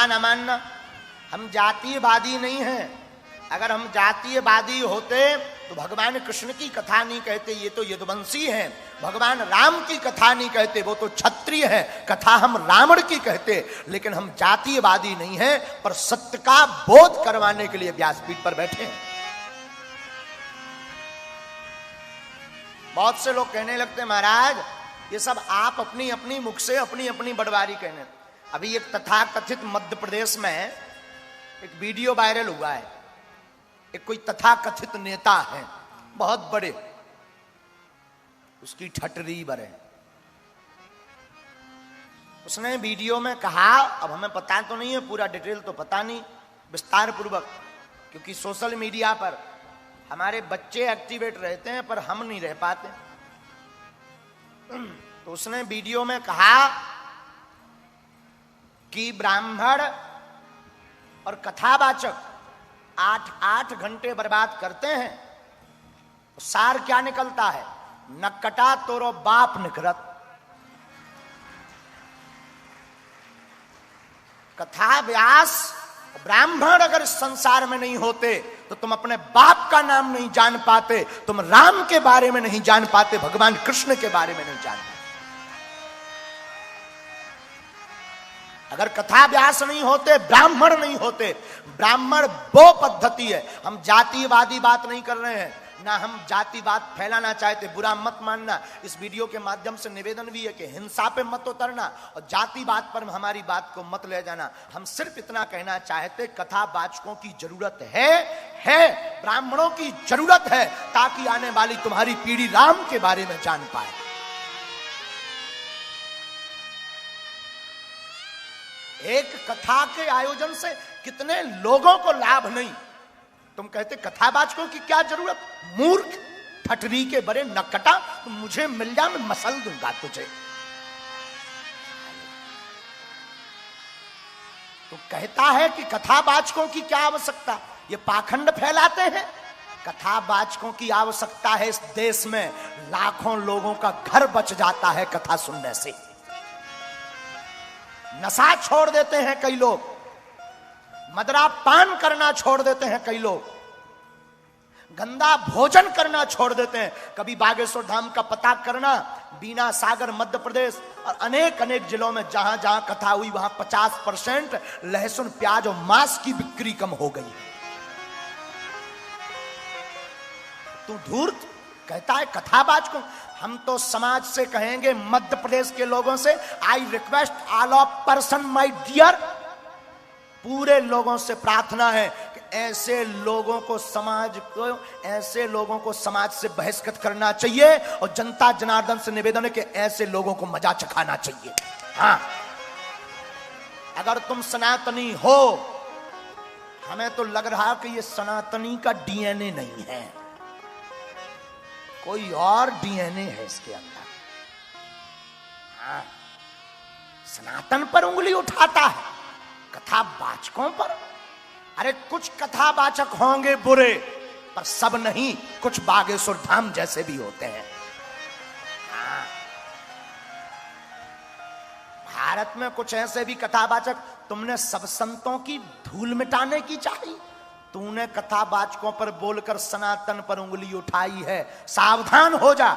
मानना ना मानना, हम जातीयवादी नहीं हैं। अगर हम जातीयवादी होते तो भगवान कृष्ण की कथा नहीं कहते, ये तो यदुवंशी हैं। भगवान राम की कथा नहीं कहते, वो तो क्षत्रिय है, कथा हम रावण की कहते। लेकिन हम जातीयवादी नहीं हैं, पर सत्य का बोध करवाने के लिए व्यासपीठ पर बैठे हैं। बहुत से लोग कहने लगते महाराज ये सब आप अपनी अपनी मुख से अपनी अपनी बड़वारी कहने। अभी एक तथाकथित मध्य प्रदेश में एक वीडियो वायरल हुआ है। एक कोई तथाकथित नेता है बहुत बड़े, उसकी ठटरी बरे। उसने वीडियो में कहा, अब हमें पता तो नहीं है पूरा डिटेल तो पता नहीं विस्तार पूर्वक, क्योंकि सोशल मीडिया पर हमारे बच्चे एक्टिवेट रहते हैं पर हम नहीं रह पाते। तो उसने वीडियो में कहा कि ब्राह्मण और कथावाचक 8 घंटे बर्बाद करते हैं, सार क्या निकलता है? नकटा तोरो बाप निकरत। कथा व्यास ब्राह्मण अगर इस संसार में नहीं होते तो तुम अपने बाप का नाम नहीं जान पाते, तुम राम के बारे में नहीं जान पाते, भगवान कृष्ण के बारे में नहीं जान पाते। अगर कथा व्यास नहीं होते, ब्राह्मण नहीं होते, ब्राह्मण वो पद्धति है। हम जातिवादी बात नहीं कर रहे हैं, ना हम जातिवाद फैलाना चाहते, बुरा मत मानना। इस वीडियो के माध्यम से निवेदन भी है कि हिंसा पे मत उतरना और जातिवाद पर हमारी बात को मत ले जाना। हम सिर्फ इतना कहना चाहते, कथावाचकों की जरूरत है, ब्राह्मणों की जरूरत है, ताकि आने वाली तुम्हारी पीढ़ी राम के बारे में जान पाए। एक कथा के आयोजन से कितने लोगों को लाभ नहीं। तुम कहते कथावाचकों की क्या जरूरत? मूर्ख, ठटरी के बड़े नकटा, तुम मुझे मिल जा, मैं मसल दूंगा तुझे। तो कहता है कि कथावाचकों की क्या आवश्यकता? ये पाखंड फैलाते हैं। कथावाचकों की आवश्यकता है। इस देश में लाखों लोगों का घर बच जाता है कथा सुनने से। नशा छोड़ देते हैं कई लोग, मदरा पान करना छोड़ देते हैं कई लोग, गंदा भोजन करना छोड़ देते हैं। कभी बागेश्वर धाम का पता करना, बीना सागर मध्य प्रदेश और अनेक जिलों में जहां जहां कथा हुई वहां 50% लहसुन प्याज और मांस की बिक्री कम हो गई। तू धूर्त कहता है कथावाचकों। हम तो समाज से कहेंगे, मध्य प्रदेश के लोगों से, I request all of person my dear, पूरे लोगों से प्रार्थना है कि ऐसे लोगों को समाज से बहिष्कृत करना चाहिए और जनता जनार्दन से निवेदन है कि ऐसे लोगों को मजा चखाना चाहिए। हाँ, अगर तुम सनातनी हो, हमें तो लग रहा है कि ये सनातनी का डीएनए नहीं है, कोई और डीएनए है इसके अंदर। हाँ, सनातन पर उंगली उठाता है, कथावाचकों पर। अरे कुछ कथावाचक होंगे बुरे, पर सब नहीं, कुछ बागेश्वर धाम जैसे भी होते हैं। हाँ, भारत में कुछ ऐसे भी कथावाचक। तुमने सब संतों की धूल मिटाने की चाहिए, तूने कथावाचकों पर बोलकर सनातन पर उंगली उठाई है, सावधान हो जा।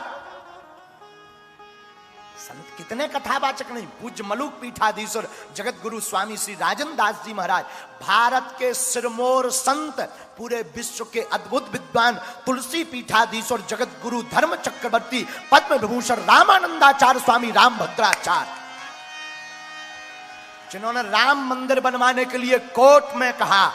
संत कितने कथावाचक नहीं। पूज्य मलुक पीठाधीश्वर जगत गुरु स्वामी श्री राजन दास जी महाराज, भारत के सिरमौर संत, पूरे विश्व के अद्भुत विद्वान तुलसी पीठाधीश्वर जगत गुरु धर्म चक्रवर्ती पद्म विभूषण रामानंदाचार्य स्वामी रामभद्राचार्य, जिन्होंने राम मंदिर बनवाने के लिए कोर्ट में कहा,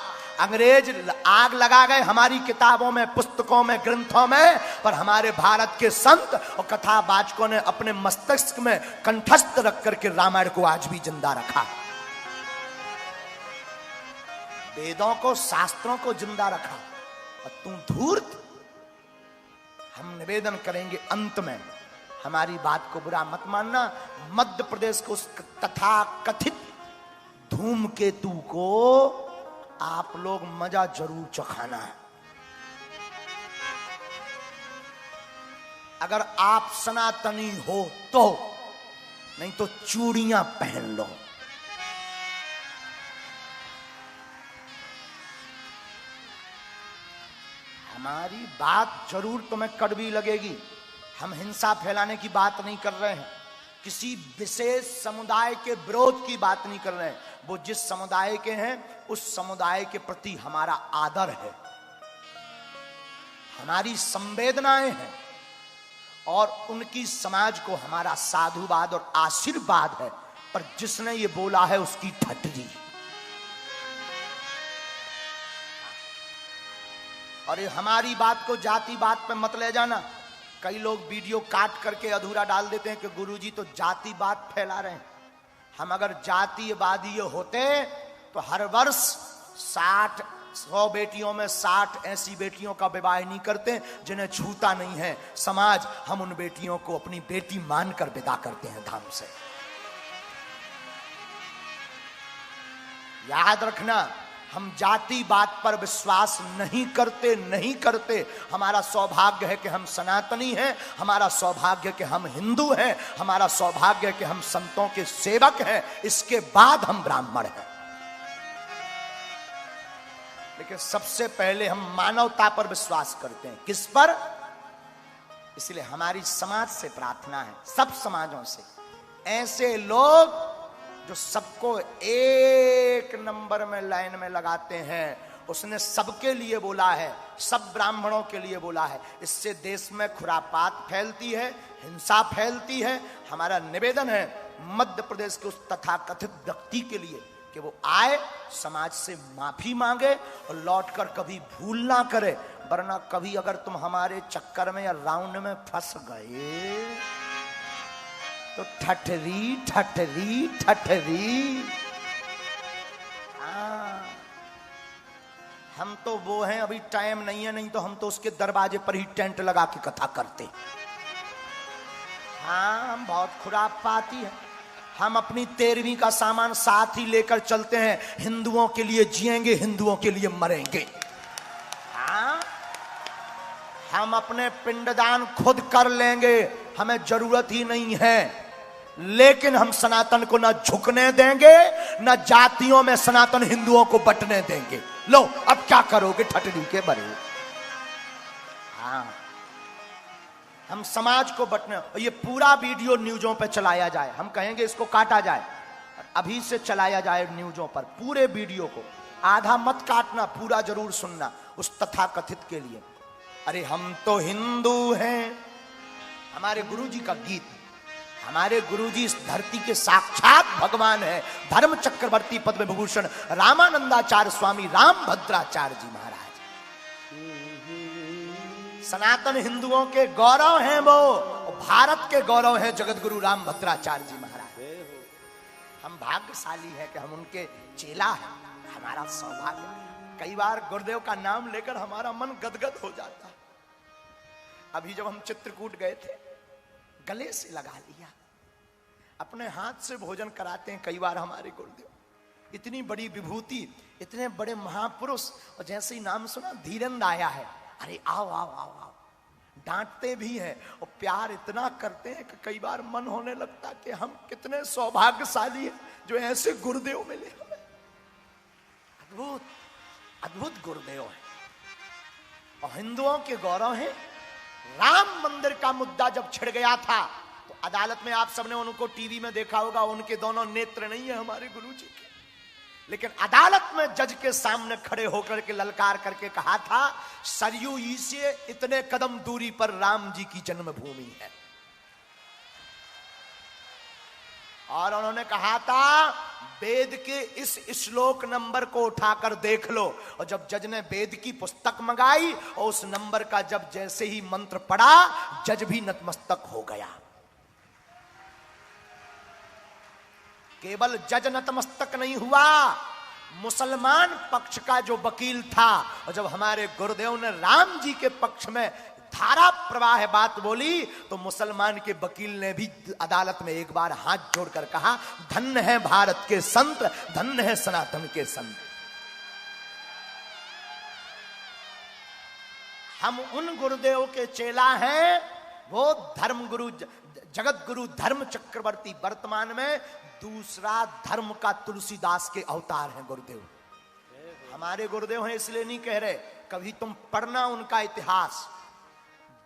अंग्रेज आग लगा गए हमारी किताबों में, पुस्तकों में, ग्रंथों में, पर हमारे भारत के संत और कथावाचकों ने अपने मस्तिष्क में कंठस्थ रख करके रामायण को आज भी जिंदा रखा, वेदों को, शास्त्रों को जिंदा रखा। और तुम धूर्त। हम निवेदन करेंगे अंत में, हमारी बात को बुरा मत मानना। मध्य प्रदेश को, उस तथाकथित धूमकेतु को आप लोग मजा जरूर चखाना है। अगर आप सनातनी हो तो, नहीं तो चूड़ियां पहन लो। हमारी बात जरूर तुम्हें कड़वी लगेगी, हम हिंसा फैलाने की बात नहीं कर रहे हैं, किसी विशेष समुदाय के विरोध की बात नहीं कर रहे हैं। वो जिस समुदाय के हैं उस समुदाय के प्रति हमारा आदर है, हमारी संवेदनाएं हैं और उनकी समाज को हमारा साधुवाद और आशीर्वाद है। पर जिसने ये बोला है उसकी ठटरी। और हमारी बात को जाति बात पे मत ले जाना। कई लोग वीडियो काट करके अधूरा डाल देते हैं कि गुरुजी तो जाति बात फैला रहे हैं। हम अगर जातिवादी होते तो हर वर्ष 100 बेटियों में 60 ऐसी बेटियों का विवाह नहीं करते जिन्हें छूता नहीं है समाज। हम उन बेटियों को अपनी बेटी मानकर विदा करते हैं धाम से। याद रखना, हम जाति बात पर विश्वास नहीं करते। हमारा सौभाग्य है कि हम सनातनी हैं, हमारा सौभाग्य कि हम हिंदू हैं, हमारा सौभाग्य कि हम संतों के सेवक हैं, इसके बाद हम ब्राह्मण हैं। लेकिन सबसे पहले हम मानवता पर विश्वास करते हैं। किस पर? इसलिए हमारी समाज से प्रार्थना है, सब समाजों से, ऐसे लोग जो सबको एक नंबर में लाइन में लगाते हैं। उसने सबके लिए बोला है, सब ब्राह्मणों के लिए बोला है। इससे देश में खुरापात फैलती है, हिंसा फैलती है। हमारा निवेदन है मध्य प्रदेश के उस तथाकथित व्यक्ति के लिए कि वो आए, समाज से माफी मांगे और लौटकर कभी भूल ना करे, वरना कभी अगर तुम हमारे चक्कर में या राउंड में फंस गए तो ठठरी ठठरी ठठरी। हम तो वो हैं, अभी टाइम नहीं है, नहीं तो हम तो उसके दरवाजे पर ही टेंट लगा के कथा करते। हाँ, हम बहुत खुरापाती हैं। हम अपनी 13वीं का सामान साथ ही लेकर चलते हैं। हिंदुओं के लिए जिएंगे, हिंदुओं के लिए मरेंगे। हाँ, हम अपने पिंडदान खुद कर लेंगे, हमें जरूरत ही नहीं है। लेकिन हम सनातन को ना झुकने देंगे, ना जातियों में सनातन हिंदुओं को बंटने देंगे। लो, अब क्या करोगे ठटरी के बड़े? हाँ, हम समाज को बंटने, और ये पूरा वीडियो न्यूज़ों पे चलाया जाए। हम कहेंगे इसको काटा जाए, अभी से चलाया जाए न्यूज़ों पर पूरे वीडियो को। आधा मत काटना, पूरा जरूर सुनना उस तथाकथित के लिए। अरे हम तो हिंदू हैं। हमारे गुरुजी का गीत, हमारे गुरुजी इस धरती के साक्षात भगवान है, धर्म चक्रवर्ती पद्म विभूषण रामानंदाचार्य स्वामी रामभद्राचार्य जी महाराज। सनातन हिंदुओं के गौरव हैं वो, भारत के गौरव हैं जगत गुरु रामभद्राचार्य जी महाराज। हम भाग्यशाली हैं कि हम उनके चेला हैं, हमारा सौभाग्य। कई बार गुरुदेव का नाम लेकर हमारा मन गदगद हो जाता है। अभी जब हम चित्रकूट गए थे, गले से लगा लिया, अपने हाथ से भोजन कराते हैं कई बार हमारे गुरुदेव। इतनी बड़ी विभूति, इतने बड़े महापुरुष, और जैसे ही नाम सुना धीरेन्द्र आया है, अरे आओ आओ आओ आओ। डांटते भी हैं और प्यार इतना करते हैं कि कई बार मन होने लगता कि हम कितने सौभाग्यशाली हैं जो ऐसे गुरुदेव मिले हमें। अद्भुत अद्भुत गुरुदेव है और हिंदुओं के गौरव है। राम मंदिर का मुद्दा जब छिड़ गया था तो अदालत में, आप सबने उनको टीवी में देखा होगा, उनके दोनों नेत्र नहीं है हमारे गुरुजी के, लेकिन अदालत में जज के सामने खड़े होकर के ललकार करके कहा था, सरयू ई से इतने कदम दूरी पर राम जी की जन्मभूमि है। और उन्होंने कहा था, वेद के इस श्लोक नंबर को उठाकर देख लो। और जब जज ने वेद की पुस्तक मंगाई और उस नंबर का जब जैसे ही मंत्र पढ़ा, जज भी नतमस्तक हो गया। केवल जज नतमस्तक नहीं हुआ, मुसलमान पक्ष का जो वकील था, और जब हमारे गुरुदेव ने राम जी के पक्ष में धारा प्रवाह बात बोली तो मुसलमान के वकील ने भी अदालत में एक बार हाथ जोड़कर कहा, धन्य है भारत के संत, धन्य है सनातन के संत। हम उन गुरुदेव के चेला हैं, वो धर्म गुरु, जगत गुरु धर्म चक्रवर्ती, वर्तमान में दूसरा धर्म का तुलसीदास के अवतार हैं गुरुदेव। हमारे गुरुदेव हैं इसलिए नहीं कह रहे, कभी तुम पढ़ना उनका इतिहास।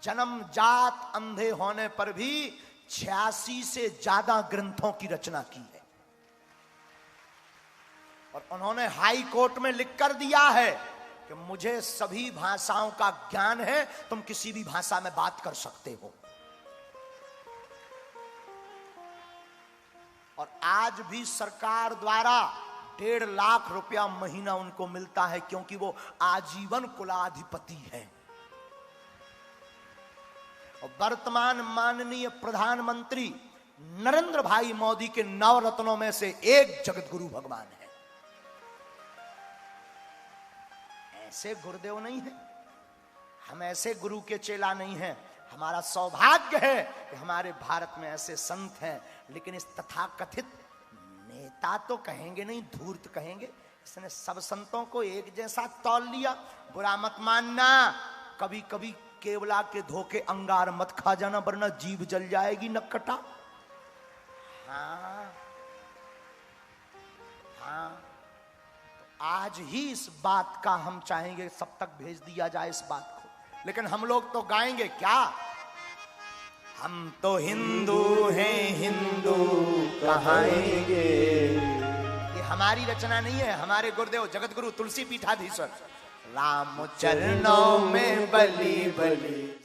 जन्मजात अंधे होने पर भी 86 से ज्यादा ग्रंथों की रचना की है। और उन्होंने हाई कोर्ट में लिख कर दिया है कि मुझे सभी भाषाओं का ज्ञान है, तुम किसी भी भाषा में बात कर सकते हो। और आज भी सरकार द्वारा 1.5 लाख रुपया महीना उनको मिलता है, क्योंकि वो आजीवन कुलाधिपति हैं। और वर्तमान माननीय प्रधानमंत्री नरेंद्र भाई मोदी के नवरत्नों में से एक जगत गुरु भगवान है। ऐसे गुरुदेव नहीं है, हम ऐसे गुरु के चेला नहीं हैं। हमारा सौभाग्य है कि हमारे भारत में ऐसे संत हैं, लेकिन इस तथाकथित नेता तो कहेंगे नहीं, धूर्त कहेंगे। इसने सब संतों को एक जैसा तौल लिया। बुरा मत मानना, कभी कभी केवला के धोखे अंगार मत खा जाना, वरना जीभ जल जाएगी नक्कटा। हाँ हाँ, तो आज ही इस बात का हम चाहेंगे सब तक भेज दिया जाए इस बात को। लेकिन हम लोग तो गाएंगे क्या, हम तो हिंदू हैं, हिंदू कहाएंगे। ये हमारी रचना नहीं है, हमारे गुरुदेव जगत गुरु तुलसी पीठाधीश्वर राम चरणों में बलि बलि